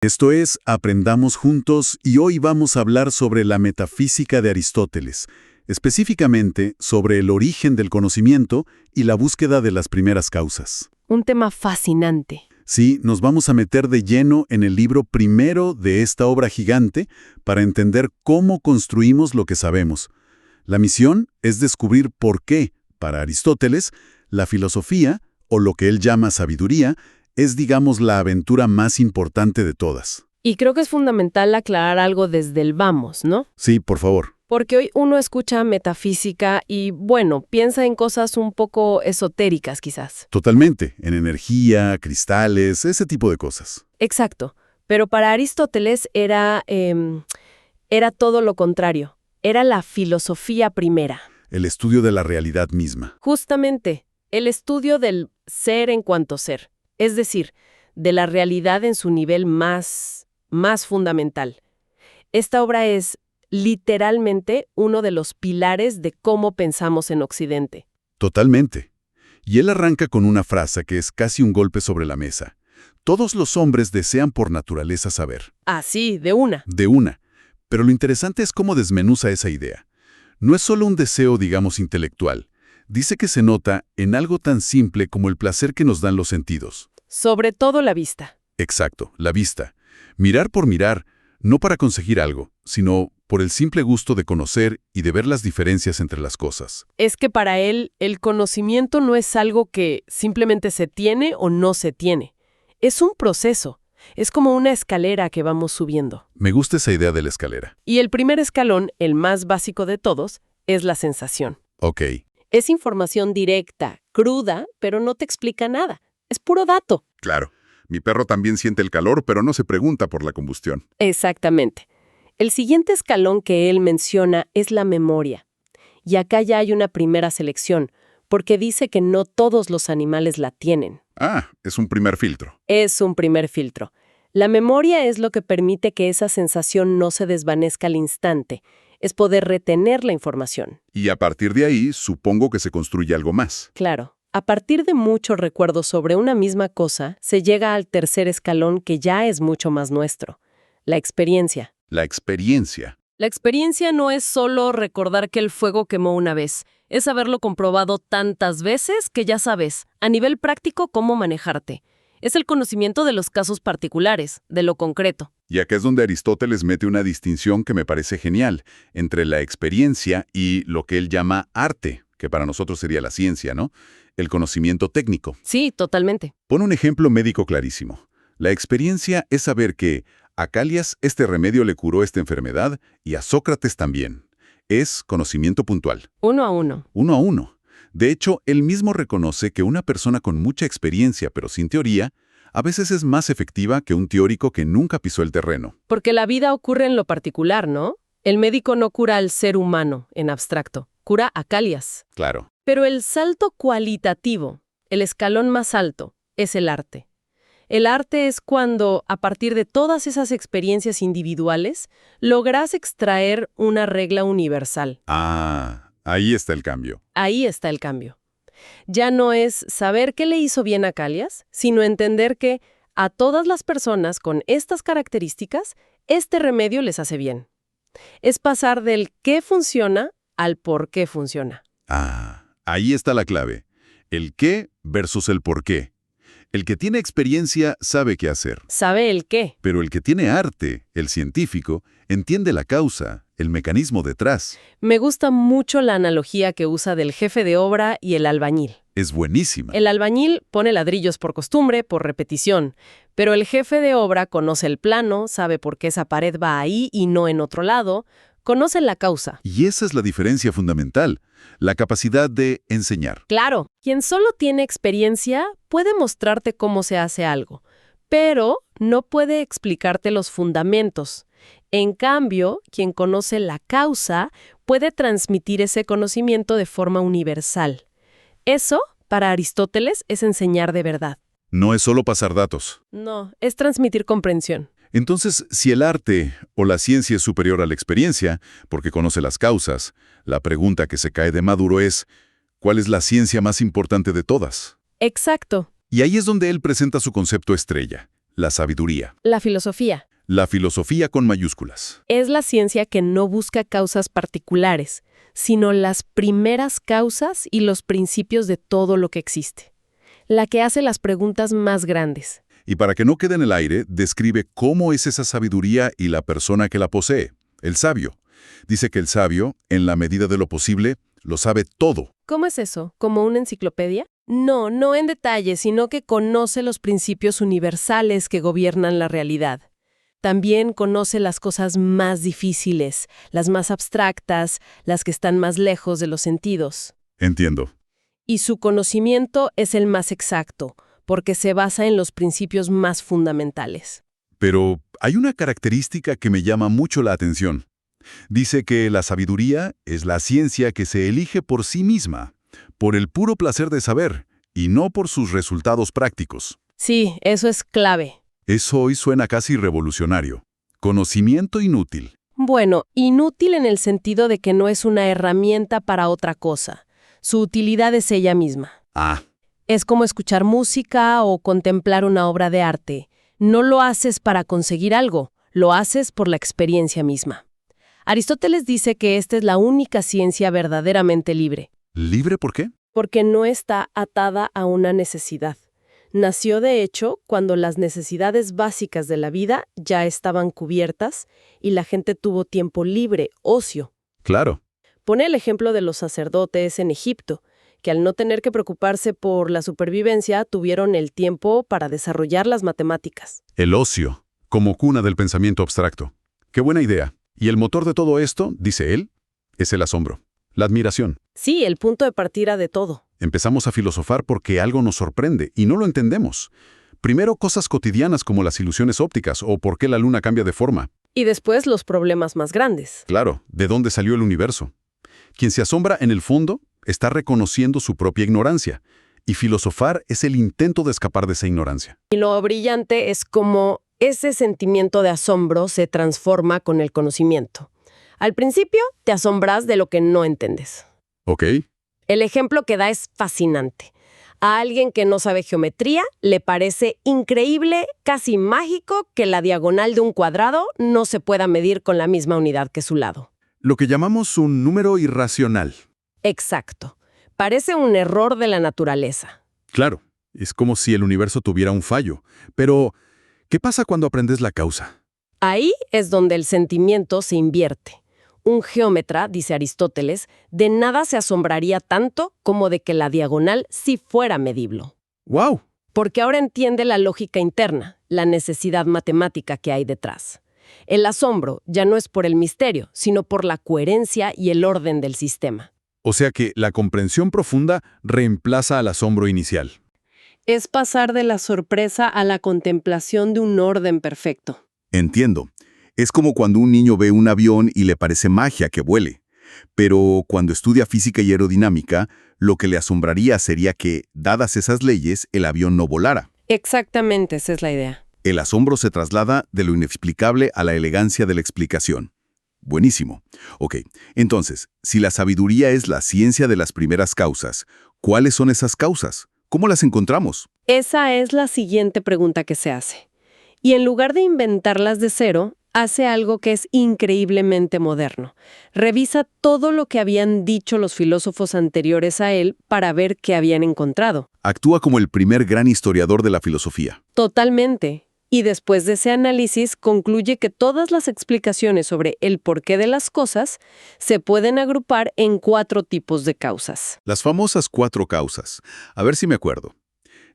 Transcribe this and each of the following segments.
Esto es Aprendamos Juntos y hoy vamos a hablar sobre la metafísica de Aristóteles, específicamente sobre el origen del conocimiento y la búsqueda de las primeras causas. Un tema fascinante. Sí, nos vamos a meter de lleno en el libro primero de esta obra gigante para entender cómo construimos lo que sabemos. La misión es descubrir por qué, para Aristóteles, la filosofía, o lo que él llama sabiduría, es, digamos, la aventura más importante de todas. Y creo que es fundamental aclarar algo desde el vamos, ¿no? Sí, por favor. Porque hoy uno escucha metafísica y, bueno, piensa en cosas un poco esotéricas quizás. Totalmente, en energía, cristales, ese tipo de cosas. Exacto. Pero para Aristóteles era todo lo contrario. Era la filosofía primera. El estudio de la realidad misma. Justamente, el estudio del ser en cuanto ser. Es decir, de la realidad en su nivel más fundamental. Esta obra es literalmente uno de los pilares de cómo pensamos en Occidente. Totalmente. Y él arranca con una frase que es casi un golpe sobre la mesa. Todos los hombres desean por naturaleza saber. Ah, sí, de una. De una. Pero lo interesante es cómo desmenuza esa idea. No es solo un deseo, digamos, intelectual. Dice que se nota en algo tan simple como el placer que nos dan los sentidos. Sobre todo la vista. Exacto, la vista. Mirar por mirar, no para conseguir algo, sino por el simple gusto de conocer y de ver las diferencias entre las cosas. Es que para él, el conocimiento no es algo que simplemente se tiene o no se tiene. Es un proceso. Es como una escalera que vamos subiendo. Me gusta esa idea de la escalera. Y el primer escalón, el más básico de todos, es la sensación. Ok. Es información directa, cruda, pero no te explica nada. Es puro dato. Claro. Mi perro también siente el calor, pero no se pregunta por la combustión. Exactamente. El siguiente escalón que él menciona es la memoria. Y acá ya hay una primera selección, porque dice que no todos los animales la tienen. Ah, es un primer filtro. Es un primer filtro. La memoria es lo que permite que esa sensación no se desvanezca al instante. Es poder retener la información. Y a partir de ahí, supongo que se construye algo más. Claro. A partir de muchos recuerdos sobre una misma cosa, se llega al tercer escalón que ya es mucho más nuestro. La experiencia. La experiencia. La experiencia no es solo recordar que el fuego quemó una vez. Es haberlo comprobado tantas veces que ya sabes, a nivel práctico, cómo manejarte. Es el conocimiento de los casos particulares, de lo concreto. Y acá es donde Aristóteles mete una distinción que me parece genial, entre la experiencia y lo que él llama arte, que para nosotros sería la ciencia, ¿no? El conocimiento técnico. Sí, totalmente. Pon un ejemplo médico clarísimo. La experiencia es saber que a Calias este remedio le curó esta enfermedad y a Sócrates también. Es conocimiento puntual. Uno a uno. Uno a uno. De hecho, él mismo reconoce que una persona con mucha experiencia pero sin teoría, a veces es más efectiva que un teórico que nunca pisó el terreno. Porque la vida ocurre en lo particular, ¿no? El médico no cura al ser humano en abstracto, cura a Calias. Claro. Pero el salto cualitativo, el escalón más alto, es el arte. El arte es cuando, a partir de todas esas experiencias individuales, logras extraer una regla universal. Ah, ahí está el cambio. Ahí está el cambio. Ya no es saber qué le hizo bien a Calias, sino entender que a todas las personas con estas características, este remedio les hace bien. Es pasar del qué funciona al por qué funciona. Ah, ahí está la clave. El qué versus el por qué. El que tiene experiencia sabe qué hacer. Sabe el qué. Pero el que tiene arte, el científico, entiende la causa, el mecanismo detrás. Me gusta mucho la analogía que usa del jefe de obra y el albañil. Es buenísima. El albañil pone ladrillos por costumbre, por repetición, pero el jefe de obra conoce el plano, sabe por qué esa pared va ahí y no en otro lado, conoce la causa. Y esa es la diferencia fundamental, la capacidad de enseñar. Claro, quien solo tiene experiencia puede mostrarte cómo se hace algo, pero no puede explicarte los fundamentos. En cambio, quien conoce la causa puede transmitir ese conocimiento de forma universal. Eso, para Aristóteles, es enseñar de verdad. No es solo pasar datos. No, es transmitir comprensión. Entonces, si el arte o la ciencia es superior a la experiencia, porque conoce las causas, la pregunta que se cae de Maduro es, ¿cuál es la ciencia más importante de todas? Exacto. Y ahí es donde él presenta su concepto estrella, La sabiduría. La filosofía La filosofía con mayúsculas. es la ciencia que no busca causas particulares, sino las primeras causas y los principios de todo lo que existe. La que hace las preguntas más grandes. Y para que no quede en el aire, describe cómo es esa sabiduría y la persona que la posee, el sabio. Dice que el sabio, en la medida de lo posible, lo sabe todo. ¿Cómo es eso? ¿Como una enciclopedia? No, no en detalle, sino que conoce los principios universales que gobiernan la realidad. También conoce las cosas más difíciles, las más abstractas, las que están más lejos de los sentidos. Entiendo. Y su conocimiento es el más exacto, porque se basa en los principios más fundamentales. Pero hay una característica que me llama mucho la atención. Dice que la sabiduría es la ciencia que se elige por sí misma, por el puro placer de saber, y no por sus resultados prácticos. Sí, eso es clave. Eso hoy suena casi revolucionario. Conocimiento inútil. Bueno, inútil en el sentido de que no es una herramienta para otra cosa. Su utilidad es ella misma. Ah, Es como escuchar música o contemplar una obra de arte. No lo haces para conseguir algo, lo haces por la experiencia misma. Aristóteles dice que esta es la única ciencia verdaderamente libre, ¿libre por qué? porque no está atada a una necesidad. Nació, de hecho, cuando las necesidades básicas de la vida ya estaban cubiertas y la gente tuvo tiempo libre, ocio. Claro. Pone el ejemplo de los sacerdotes en Egipto, que al no tener que preocuparse por la supervivencia, tuvieron el tiempo para desarrollar las matemáticas. El ocio, como cuna del pensamiento abstracto. Qué buena idea. Y el motor de todo esto, dice él, es el asombro, la admiración. Sí, el punto de partida de todo. Empezamos a filosofar porque algo nos sorprende y no lo entendemos. Primero cosas cotidianas como las ilusiones ópticas o por qué la luna cambia de forma. Y después los problemas más grandes. Claro, ¿de dónde salió el universo? Quien se asombra en el fondo está reconociendo su propia ignorancia. Y filosofar es el intento de escapar de esa ignorancia. Y lo brillante es cómo ese sentimiento de asombro se transforma con el conocimiento. Al principio te asombras de lo que no entiendes. ¿Ok? El ejemplo que da es fascinante. A alguien que no sabe geometría le parece increíble, casi mágico, que la diagonal de un cuadrado no se pueda medir con la misma unidad que su lado. Lo que llamamos un número irracional. Exacto. Parece un error de la naturaleza. Claro, es como si el universo tuviera un fallo. Pero, ¿qué pasa cuando aprendes la causa? Ahí es donde el sentimiento se invierte. Un geómetra, dice Aristóteles, de nada se asombraría tanto como de que la diagonal sí fuera medible. ¡Wow! Porque ahora entiende la lógica interna, la necesidad matemática que hay detrás. El asombro ya no es por el misterio, sino por la coherencia y el orden del sistema. O sea que la comprensión profunda reemplaza al asombro inicial. Es pasar de la sorpresa a la contemplación de un orden perfecto. Entiendo. Es como cuando un niño ve un avión y le parece magia que vuele. Pero cuando estudia física y aerodinámica, lo que le asombraría sería que, dadas esas leyes, el avión no volara. Exactamente, esa es la idea. El asombro se traslada de lo inexplicable a la elegancia de la explicación. Buenísimo. Ok, entonces, si la sabiduría es la ciencia de las primeras causas, ¿cuáles son esas causas? ¿Cómo las encontramos? Esa es la siguiente pregunta que se hace. Y en lugar de inventarlas de cero, hace algo que es increíblemente moderno. Revisa todo lo que habían dicho los filósofos anteriores a él para ver qué habían encontrado. Actúa como el primer gran historiador de la filosofía. Totalmente. Y después de ese análisis concluye que todas las explicaciones sobre el porqué de las cosas se pueden agrupar en 4 tipos de causas. Las famosas 4 causas. A ver si me acuerdo.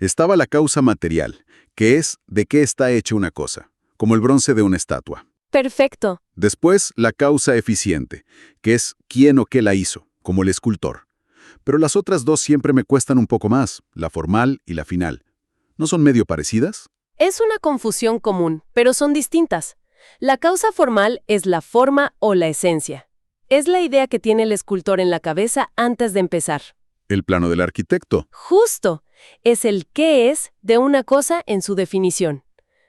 Estaba la causa material, que es de qué está hecha una cosa, como el bronce de una estatua. Perfecto. Después, la causa eficiente, que es quién o qué la hizo, como el escultor. Pero las otras 2 siempre me cuestan un poco más, la formal y la final. ¿No son medio parecidas? Es una confusión común, pero son distintas. La causa formal es la forma o la esencia. Es la idea que tiene el escultor en la cabeza antes de empezar. El plano del arquitecto. Justo. Es el qué es de una cosa en su definición.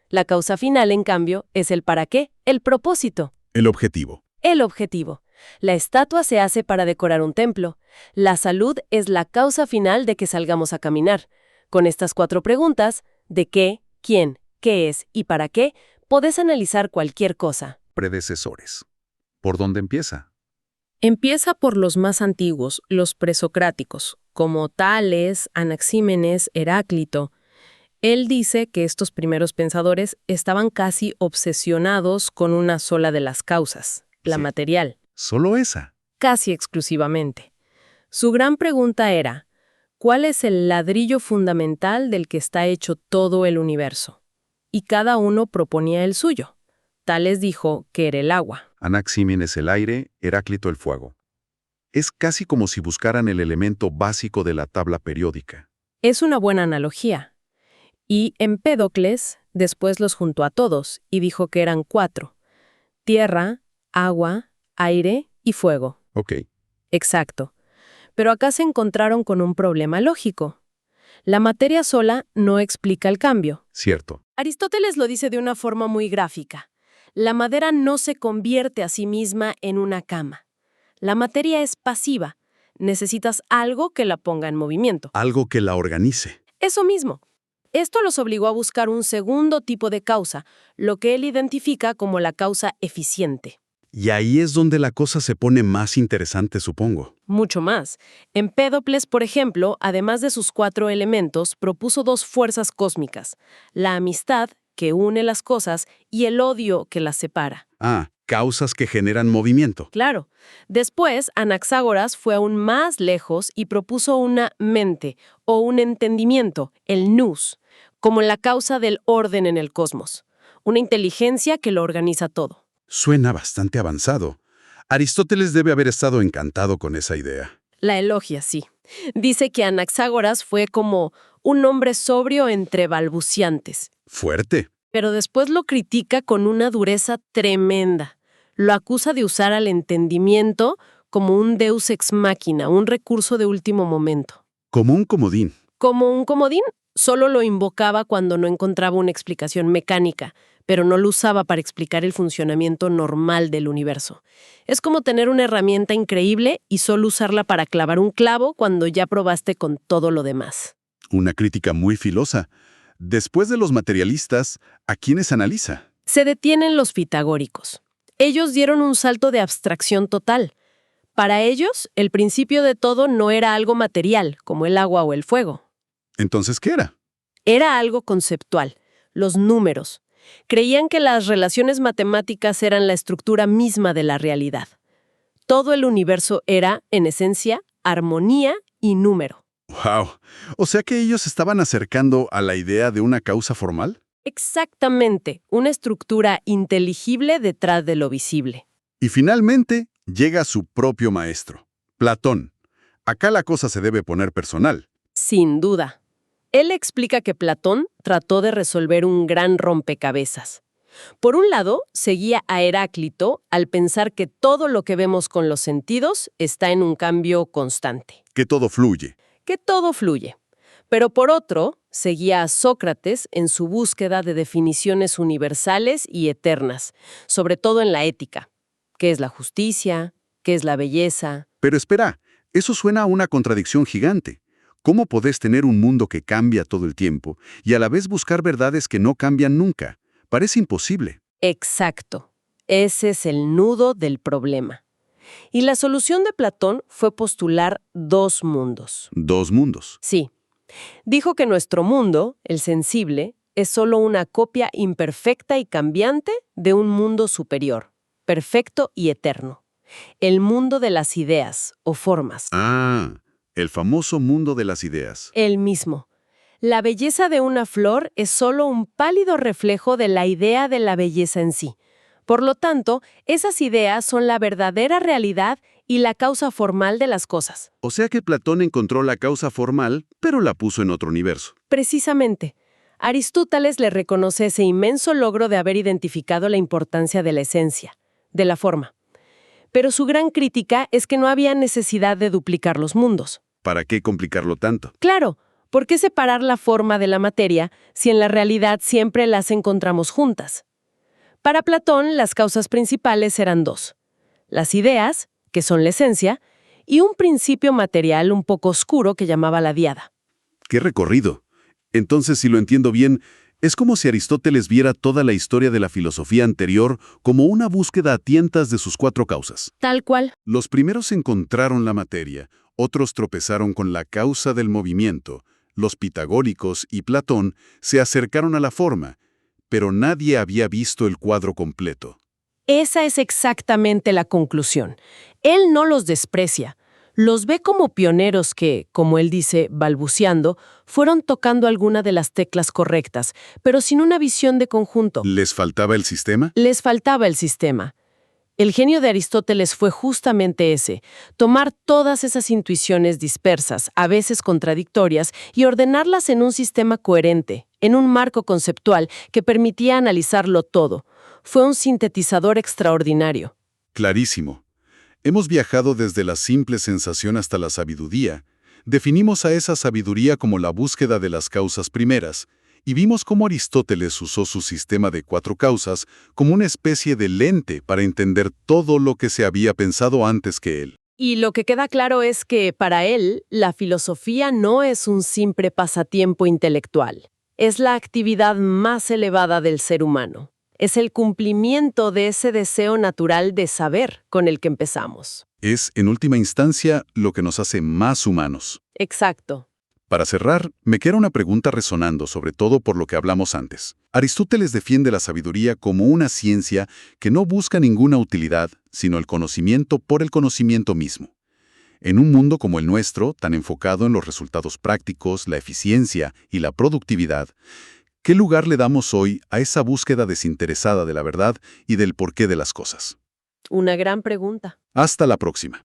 La causa final, en cambio, es el para qué, el propósito. El objetivo. El objetivo. La estatua se hace para decorar un templo. La salud es la causa final de que salgamos a caminar. Con estas 4 preguntas, ¿de qué, quién, qué es y para qué, podés analizar cualquier cosa. Predecesores. ¿Por dónde empieza? Empieza por los más antiguos, los presocráticos, como Tales, Anaxímenes, Heráclito. Él dice que estos primeros pensadores estaban casi obsesionados con una sola de las causas, la Sí. material, ¿Solo esa? casi exclusivamente. Su gran pregunta era, ¿cuál es el ladrillo fundamental del que está hecho todo el universo? Y cada uno proponía el suyo. Tales dijo que era el agua. Anaxímenes el aire, Heráclito el fuego. Es casi como si buscaran el elemento básico de la tabla periódica. Es una buena analogía. Y Empédocles después los juntó a todos y dijo que eran 4: tierra, agua, aire y fuego. Ok. Exacto. Pero acá se encontraron con un problema lógico. La materia sola no explica el cambio. Cierto. Aristóteles lo dice de una forma muy gráfica. La madera no se convierte a sí misma en una cama. La materia es pasiva. Necesitas algo que la ponga en movimiento. Algo que la organice. Eso mismo. Esto los obligó a buscar un segundo tipo de causa, lo que él identifica como la causa eficiente. Y ahí es donde la cosa se pone más interesante, supongo. Mucho más. Empédocles, por ejemplo, además de sus 4 elementos, propuso 2 fuerzas cósmicas: la amistad, que une las cosas, y el odio, que las separa. Ah, causas que generan movimiento. Claro. Después, Anaxágoras fue aún más lejos y propuso una mente, o un entendimiento, el nous, como la causa del orden en el cosmos. Una inteligencia que lo organiza todo. Suena bastante avanzado. Aristóteles debe haber estado encantado con esa idea. La elogia, sí. Dice que Anaxágoras fue como un hombre sobrio entre balbuciantes. Fuerte. Pero después lo critica con una dureza tremenda. Lo acusa de usar al entendimiento como un deus ex machina, un recurso de último momento. Como un comodín. Como un comodín, solo lo invocaba cuando no encontraba una explicación mecánica, pero no lo usaba para explicar el funcionamiento normal del universo. Es como tener una herramienta increíble y solo usarla para clavar un clavo cuando ya probaste con todo lo demás. Una crítica muy filosa. Después de los materialistas, ¿a quiénes analiza? Se detienen los pitagóricos. Ellos dieron un salto de abstracción total. Para ellos, el principio de todo no era algo material, como el agua o el fuego. Entonces, ¿qué era? Era algo conceptual, los números. Creían que las relaciones matemáticas eran la estructura misma de la realidad. Todo el universo era, en esencia, armonía y número. ¡Wow! O sea que ellos estaban acercando a la idea de una causa formal. Exactamente, una estructura inteligible detrás de lo visible. Y finalmente llega su propio maestro, Platón. Acá la cosa se debe poner personal. Sin duda. Él explica que Platón trató de resolver un gran rompecabezas. Por un lado, seguía a Heráclito al pensar que todo lo que vemos con los sentidos está en un cambio constante. Que todo fluye. Que todo fluye. Pero por otro, seguía a Sócrates en su búsqueda de definiciones universales y eternas, sobre todo en la ética. ¿Qué es la justicia? ¿Qué es la belleza? Pero espera, eso suena a una contradicción gigante. ¿Cómo podés tener un mundo que cambia todo el tiempo y a la vez buscar verdades que no cambian nunca? Parece imposible. Exacto. Ese es el nudo del problema. Y la solución de Platón fue postular 2 mundos. 2 mundos. Sí. Dijo que nuestro mundo, el sensible, es solo una copia imperfecta y cambiante de un mundo superior, perfecto y eterno. El mundo de las ideas o formas. Ah, el famoso mundo de las ideas. El mismo. La belleza de una flor es solo un pálido reflejo de la idea de la belleza en sí. Por lo tanto, esas ideas son la verdadera realidad y la causa formal de las cosas. O sea que Platón encontró la causa formal, pero la puso en otro universo. Precisamente. Aristóteles le reconoce ese inmenso logro de haber identificado la importancia de la esencia, de la forma. Pero su gran crítica es que no había necesidad de duplicar los mundos. ¿Para qué complicarlo tanto? Claro, ¿por qué separar la forma de la materia si en la realidad siempre las encontramos juntas? Para Platón, las causas principales eran 2. Las ideas, que son la esencia, y un principio material un poco oscuro que llamaba la diada. ¡Qué recorrido! Entonces, si lo entiendo bien, Es como si Aristóteles viera toda la historia de la filosofía anterior como una búsqueda a tientas de sus 4 causas. Tal cual. Los primeros encontraron la materia, otros tropezaron con la causa del movimiento. Los pitagóricos y Platón se acercaron a la forma, pero nadie había visto el cuadro completo. Esa es exactamente la conclusión. Él no los desprecia. Los ve como pioneros que, como él dice, balbuceando, fueron tocando alguna de las teclas correctas, pero sin una visión de conjunto. ¿Les faltaba el sistema? Les faltaba el sistema. El genio de Aristóteles fue justamente ese, tomar todas esas intuiciones dispersas, a veces contradictorias, y ordenarlas en un sistema coherente, en un marco conceptual que permitía analizarlo todo. Fue un sintetizador extraordinario. Clarísimo. Hemos viajado desde la simple sensación hasta la sabiduría. Definimos a esa sabiduría como la búsqueda de las causas primeras, y vimos cómo Aristóteles usó su sistema de 4 causas como una especie de lente para entender todo lo que se había pensado antes que él. Y lo que queda claro es que, para él, la filosofía no es un simple pasatiempo intelectual. Es la actividad más elevada del ser humano. Es el cumplimiento de ese deseo natural de saber con el que empezamos. Es, en última instancia, lo que nos hace más humanos. Exacto. Para cerrar, me queda una pregunta resonando, sobre todo por lo que hablamos antes. Aristóteles defiende la sabiduría como una ciencia que no busca ninguna utilidad, sino el conocimiento por el conocimiento mismo. En un mundo como el nuestro, tan enfocado en los resultados prácticos, la eficiencia y la productividad, ¿qué lugar le damos hoy a esa búsqueda desinteresada de la verdad y del porqué de las cosas? Una gran pregunta. Hasta la próxima.